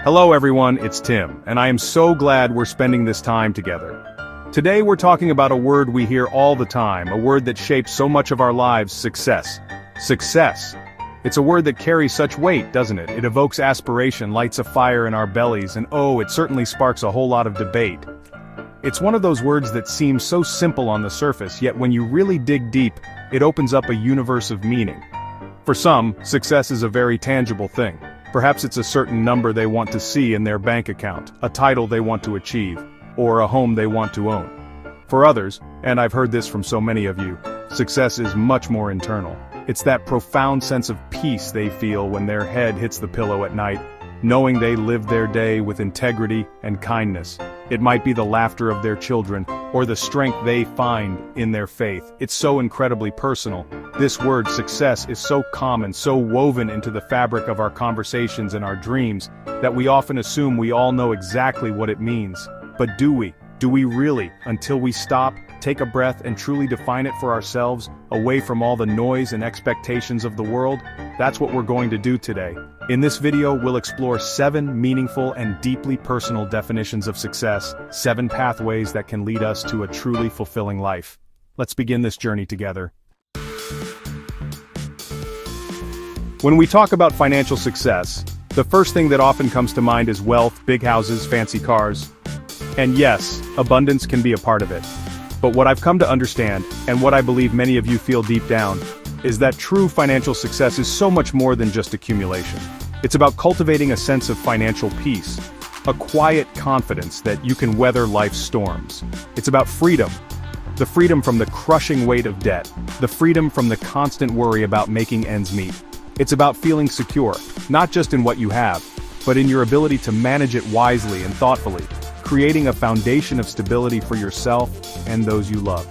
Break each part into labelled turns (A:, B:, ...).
A: Hello everyone, it's Tim, and I am so glad we're spending this time together. Today we're talking about a word we hear all the time, a word that shapes so much of our lives: success. Success. It's a word that carries such weight, doesn't it? It evokes aspiration, lights a fire in our bellies, and it certainly sparks a whole lot of debate. It's one of those words that seems so simple on the surface, yet when you really dig deep, it opens up a universe of meaning. For some, success is a very tangible thing. Perhaps it's a certain number they want to see in their bank account, a title they want to achieve, or a home they want to own. For others, and I've heard this from so many of you, success is much more internal. It's that profound sense of peace they feel when their head hits the pillow at night, knowing they lived their day with integrity and kindness. It might be the laughter of their children, or the strength they find in their faith. It's so incredibly personal. This word, success, is so common, so woven into the fabric of our conversations and our dreams, that we often assume we all know exactly what it means. But do we? Do we really, until we stop, take a breath and truly define it for ourselves, away from all the noise and expectations of the world? That's what we're going to do today. In this video, we'll explore 7 meaningful and deeply personal definitions of success, 7 pathways that can lead us to a truly fulfilling life. Let's begin this journey together. When we talk about financial success, the first thing that often comes to mind is wealth, big houses, fancy cars. And yes, abundance can be a part of it. But what I've come to understand, and what I believe many of you feel deep down, is that true financial success is so much more than just accumulation. It's about cultivating a sense of financial peace, a quiet confidence that you can weather life's storms. It's about freedom. The freedom from the crushing weight of debt, the freedom from the constant worry about making ends meet. It's about feeling secure, not just in what you have, but in your ability to manage it wisely and thoughtfully, creating a foundation of stability for yourself and those you love.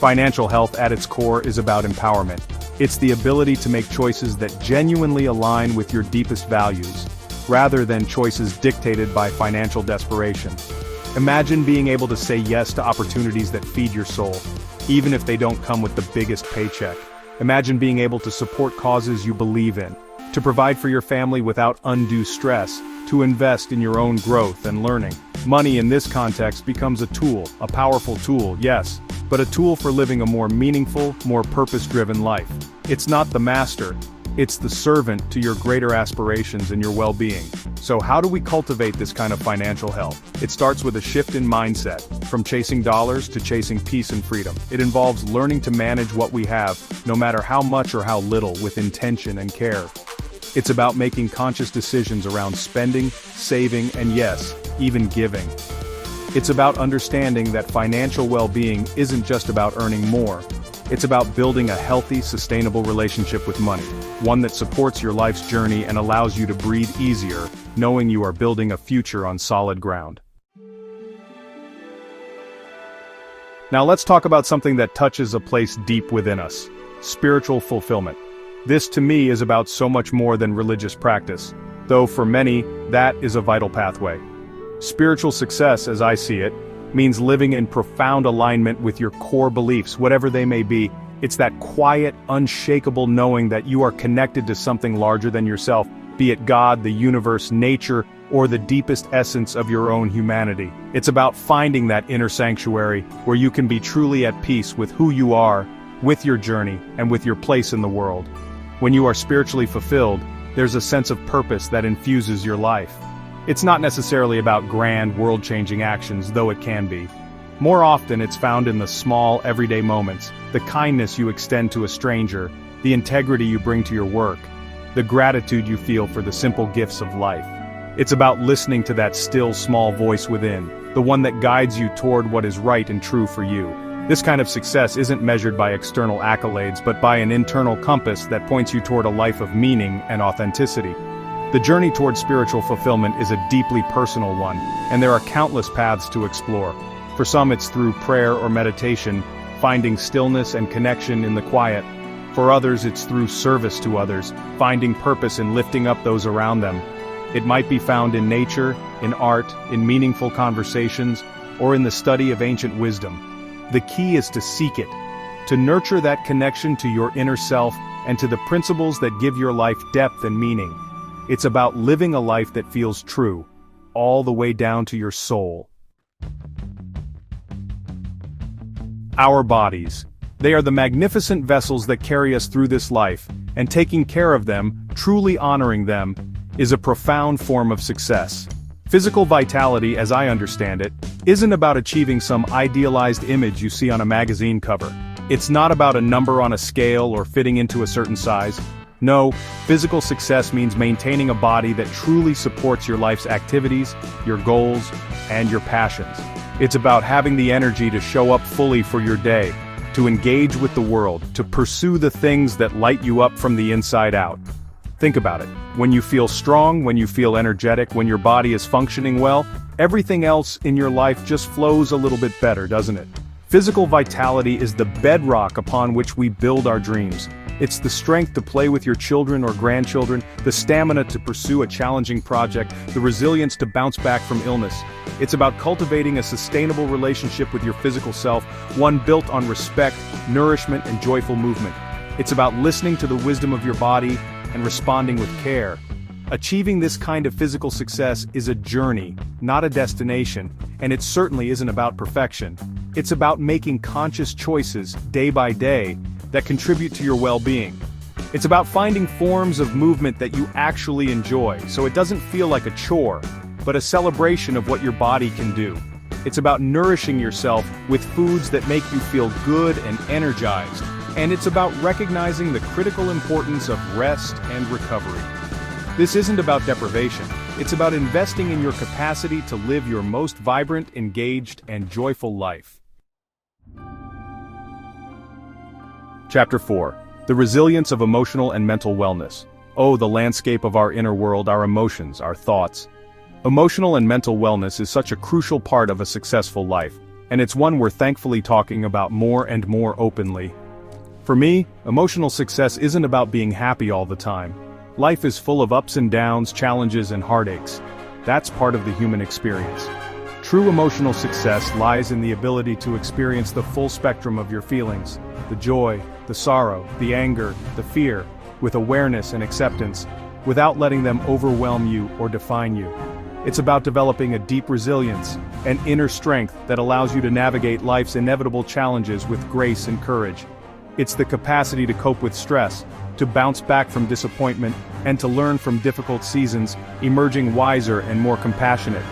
A: Financial health at its core is about empowerment. It's the ability to make choices that genuinely align with your deepest values, rather than choices dictated by financial desperation. Imagine being able to say yes to opportunities that feed your soul, even if they don't come with the biggest paycheck. Imagine being able to support causes you believe in, to provide for your family without undue stress, to invest in your own growth and learning. Money in this context becomes a tool, a powerful tool, yes, but a tool for living a more meaningful, more purpose-driven life. It's not the master, it's the servant to your greater aspirations and your well-being. So how do we cultivate this kind of financial health? It starts with a shift in mindset, from chasing dollars to chasing peace and freedom. It involves learning to manage what we have, no matter how much or how little, with intention and care. It's about making conscious decisions around spending, saving, and yes, even giving. It's about understanding that financial well-being isn't just about earning more. It's about building a healthy, sustainable relationship with money, one that supports your life's journey and allows you to breathe easier, knowing you are building a future on solid ground. Now let's talk about something that touches a place deep within us: spiritual fulfillment. This to me is about so much more than religious practice, though for many, that is a vital pathway. Spiritual success, as I see it, means living in profound alignment with your core beliefs, whatever they may be. It's that quiet, unshakable knowing that you are connected to something larger than yourself, be it God, the universe, nature, or the deepest essence of your own humanity. It's about finding that inner sanctuary where you can be truly at peace with who you are, with your journey, and with your place in the world. When you are spiritually fulfilled, there's a sense of purpose that infuses your life. It's not necessarily about grand, world-changing actions, though it can be. More often it's found in the small, everyday moments, the kindness you extend to a stranger, the integrity you bring to your work, the gratitude you feel for the simple gifts of life. It's about listening to that still, small voice within, the one that guides you toward what is right and true for you. This kind of success isn't measured by external accolades, but by an internal compass that points you toward a life of meaning and authenticity. The journey toward spiritual fulfillment is a deeply personal one, and there are countless paths to explore. For some it's through prayer or meditation, finding stillness and connection in the quiet. For others it's through service to others, finding purpose in lifting up those around them. It might be found in nature, in art, in meaningful conversations, or in the study of ancient wisdom. The key is to seek it, to nurture that connection to your inner self and to the principles that give your life depth and meaning. It's about living a life that feels true, all the way down to your soul. Our bodies. They are the magnificent vessels that carry us through this life, and taking care of them, truly honoring them, is a profound form of success. Physical vitality, as I understand it, isn't about achieving some idealized image you see on a magazine cover. It's not about a number on a scale or fitting into a certain size. No, physical success means maintaining a body that truly supports your life's activities, your goals, and your passions. It's about having the energy to show up fully for your day, to engage with the world, to pursue the things that light you up from the inside out. Think about it. When you feel strong, when you feel energetic, when your body is functioning well, everything else in your life just flows a little bit better, doesn't it? Physical vitality is the bedrock upon which we build our dreams. It's the strength to play with your children or grandchildren, the stamina to pursue a challenging project, the resilience to bounce back from illness. It's about cultivating a sustainable relationship with your physical self, one built on respect, nourishment, and joyful movement. It's about listening to the wisdom of your body and responding with care. Achieving this kind of physical success is a journey, not a destination, and it certainly isn't about perfection. It's about making conscious choices, day by day, that contribute to your well-being. It's about finding forms of movement that you actually enjoy, so it doesn't feel like a chore, but a celebration of what your body can do. It's about nourishing yourself with foods that make you feel good and energized. And it's about recognizing the critical importance of rest and recovery. This isn't about deprivation, it's about investing in your capacity to live your most vibrant, engaged, and joyful life. Chapter 4. The Resilience of Emotional and Mental Wellness. Oh, the landscape of our inner world, our emotions, our thoughts. Emotional and mental wellness is such a crucial part of a successful life, and it's one we're thankfully talking about more and more openly. For me, emotional success isn't about being happy all the time. Life is full of ups and downs, challenges and heartaches. That's part of the human experience. True emotional success lies in the ability to experience the full spectrum of your feelings, the joy, the sorrow, the anger, the fear, with awareness and acceptance, without letting them overwhelm you or define you. It's about developing a deep resilience, an inner strength that allows you to navigate life's inevitable challenges with grace and courage. It's the capacity to cope with stress, to bounce back from disappointment, and to learn from difficult seasons, emerging wiser and more compassionate.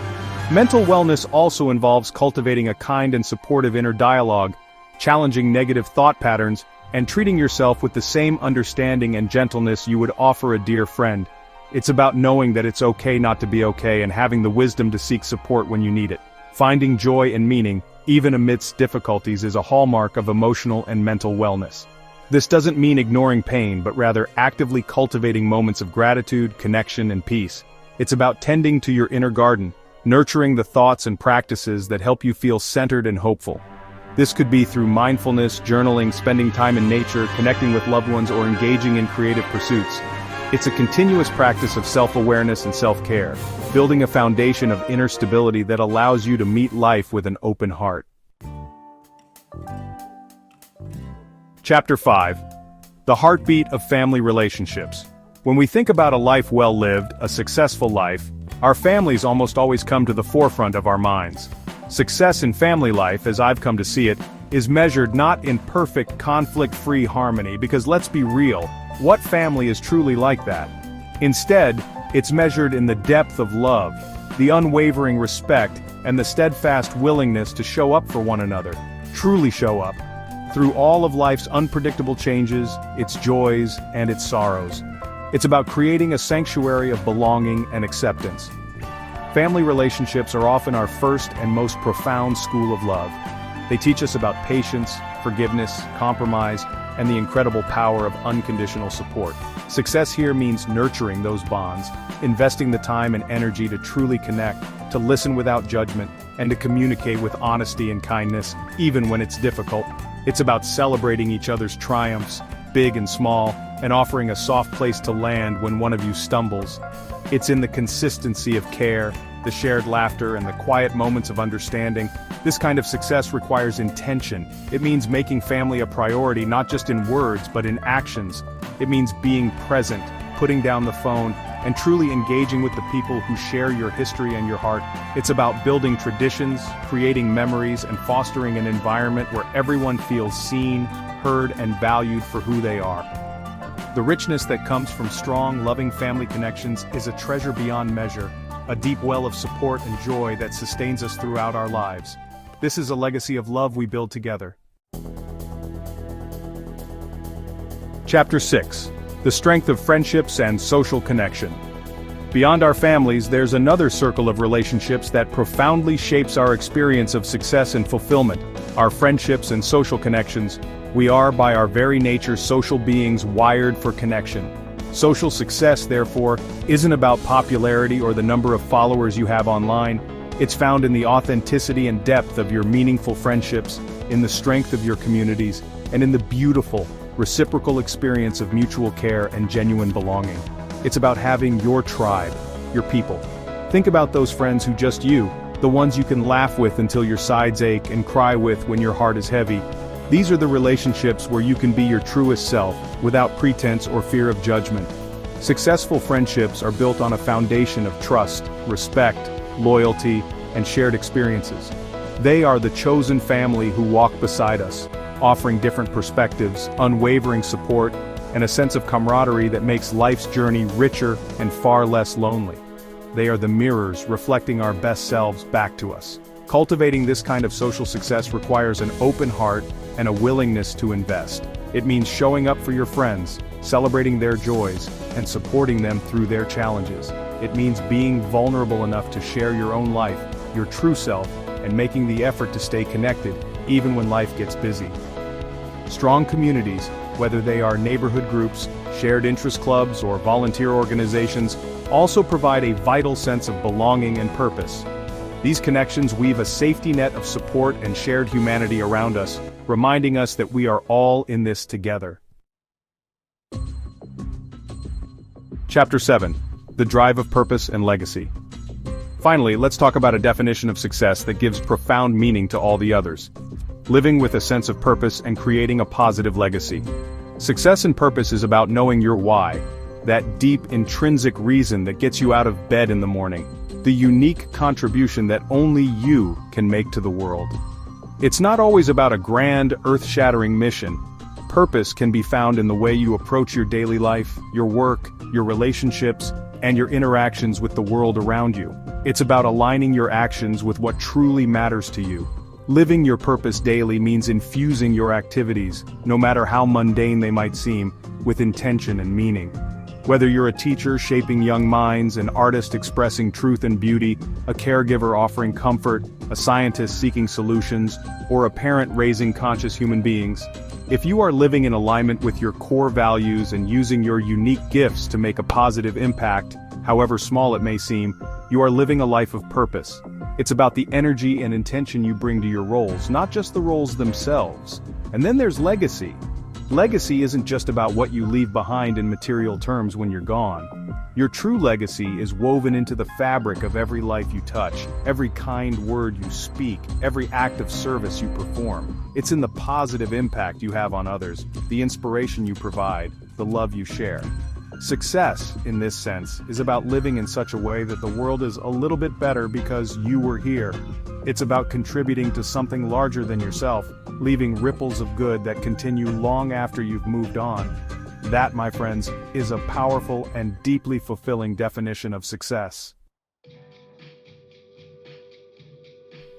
A: Mental wellness also involves cultivating a kind and supportive inner dialogue, challenging negative thought patterns, and treating yourself with the same understanding and gentleness you would offer a dear friend. It's about knowing that it's okay not to be okay and having the wisdom to seek support when you need it. Finding joy and meaning, even amidst difficulties, is a hallmark of emotional and mental wellness. This doesn't mean ignoring pain, but rather actively cultivating moments of gratitude, connection, and peace. It's about tending to your inner garden, nurturing the thoughts and practices that help you feel centered and hopeful. This could be through mindfulness, journaling, spending time in nature, connecting with loved ones, or engaging in creative pursuits. It's a continuous practice of self-awareness and self-care, building a foundation of inner stability that allows you to meet life with an open heart. Chapter 5. The Heartbeat of Family Relationships. When we think about a life well lived, a successful life, our families almost always come to the forefront of our minds. Success in family life, as I've come to see it, is measured not in perfect, conflict-free harmony, because let's be real, what family is truly like that? Instead, it's measured in the depth of love, the unwavering respect, and the steadfast willingness to show up for one another, truly show up, through all of life's unpredictable changes, its joys, and its sorrows. It's about creating a sanctuary of belonging and acceptance. Family relationships are often our first and most profound school of love. They teach us about patience, forgiveness, compromise, and the incredible power of unconditional support. Success here means nurturing those bonds, investing the time and energy to truly connect, to listen without judgment, and to communicate with honesty and kindness, even when it's difficult. It's about celebrating each other's triumphs, big and small, and offering a soft place to land when one of you stumbles. It's in the consistency of care, the shared laughter, and the quiet moments of understanding. This kind of success requires intention. It means making family a priority not just in words but in actions, It means being present, putting down the phone, and truly engaging with the people who share your history and your heart. It's about building traditions, creating memories, and fostering an environment where everyone feels seen, heard, and valued for who they are. The richness that comes from strong, loving family connections is a treasure beyond measure, a deep well of support and joy that sustains us throughout our lives. This is a legacy of love we build together. Chapter 6. The strength of friendships and social connection. Beyond our families, there's another circle of relationships that profoundly shapes our experience of success and fulfillment, our friendships and social connections. We are, by our very nature, social beings wired for connection. Social success, therefore, isn't about popularity or the number of followers you have online. It's found in the authenticity and depth of your meaningful friendships, in the strength of your communities, and in the beautiful, reciprocal experience of mutual care and genuine belonging. It's about having your tribe, your people. Think about those friends who just you, the ones you can laugh with until your sides ache and cry with when your heart is heavy. These are the relationships where you can be your truest self, without pretense or fear of judgment. Successful friendships are built on a foundation of trust, respect, loyalty, and shared experiences. They are the chosen family who walk beside us, offering different perspectives, unwavering support, and a sense of camaraderie that makes life's journey richer and far less lonely. They are the mirrors reflecting our best selves back to us. Cultivating this kind of social success requires an open heart and a willingness to invest. It means showing up for your friends, celebrating their joys, and supporting them through their challenges. It means being vulnerable enough to share your own life, your true self, and making the effort to stay connected, even when life gets busy. Strong communities, whether they are neighborhood groups, shared interest clubs, or volunteer organizations, also provide a vital sense of belonging and purpose. These connections weave a safety net of support and shared humanity around us, reminding us that we are all in this together. Chapter 7. The drive of purpose and legacy. Finally, let's talk about a definition of success that gives profound meaning to all the others. Living with a sense of purpose and creating a positive legacy. Success and purpose is about knowing your why, that deep intrinsic reason that gets you out of bed in the morning, the unique contribution that only you can make to the world. It's not always about a grand, earth-shattering mission. Purpose can be found in the way you approach your daily life, your work, your relationships, and your interactions with the world around you. It's about aligning your actions with what truly matters to you. Living your purpose daily means infusing your activities, no matter how mundane they might seem, with intention and meaning. Whether you're a teacher shaping young minds, an artist expressing truth and beauty, a caregiver offering comfort, a scientist seeking solutions, or a parent raising conscious human beings, if you are living in alignment with your core values and using your unique gifts to make a positive impact, however small it may seem, you are living a life of purpose. It's about the energy and intention you bring to your roles, not just the roles themselves. And then there's legacy. Legacy isn't just about what you leave behind in material terms when you're gone. Your true legacy is woven into the fabric of every life you touch, every kind word you speak, every act of service you perform. It's in the positive impact you have on others, the inspiration you provide, the love you share. Success, in this sense, is about living in such a way that the world is a little bit better because you were here. It's about contributing to something larger than yourself, leaving ripples of good that continue long after you've moved on. That, my friends, is a powerful and deeply fulfilling definition of success.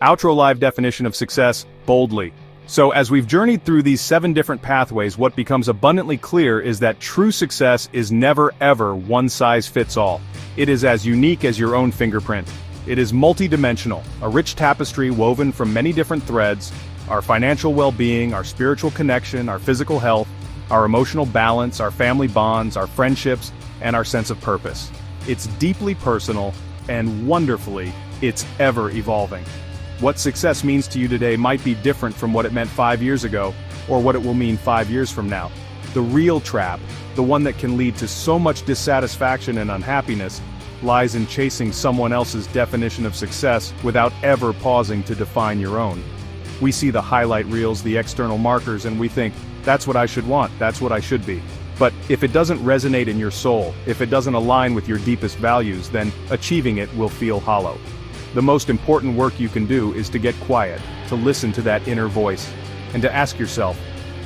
A: Outro live definition of success, boldly. So as we've journeyed through these 7 different pathways, what becomes abundantly clear is that true success is never ever one size fits all. It is as unique as your own fingerprint. It is multidimensional, a rich tapestry woven from many different threads: our financial well-being, our spiritual connection, our physical health, our emotional balance, our family bonds, our friendships, and our sense of purpose. It's deeply personal, and wonderfully, it's ever evolving. What success means to you today might be different from what it meant 5 years ago, or what it will mean 5 years from now. The real trap, the one that can lead to so much dissatisfaction and unhappiness, lies in chasing someone else's definition of success without ever pausing to define your own. We see the highlight reels, the external markers, and we think, that's what I should want, that's what I should be. But if it doesn't resonate in your soul, if it doesn't align with your deepest values, then achieving it will feel hollow. The most important work you can do is to get quiet, to listen to that inner voice, and to ask yourself,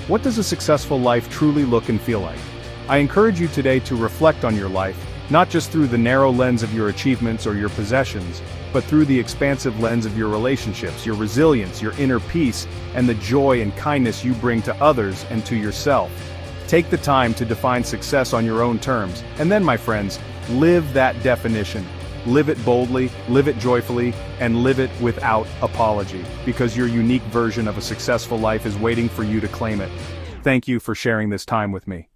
A: what does a successful life truly look and feel like? I encourage you today to reflect on your life, not just through the narrow lens of your achievements or your possessions, but through the expansive lens of your relationships, your resilience, your inner peace, and the joy and kindness you bring to others and to yourself. Take the time to define success on your own terms, and then, my friends, live that definition. Live it boldly, live it joyfully, and live it without apology, because your unique version of a successful life is waiting for you to claim it. Thank you for sharing this time with me.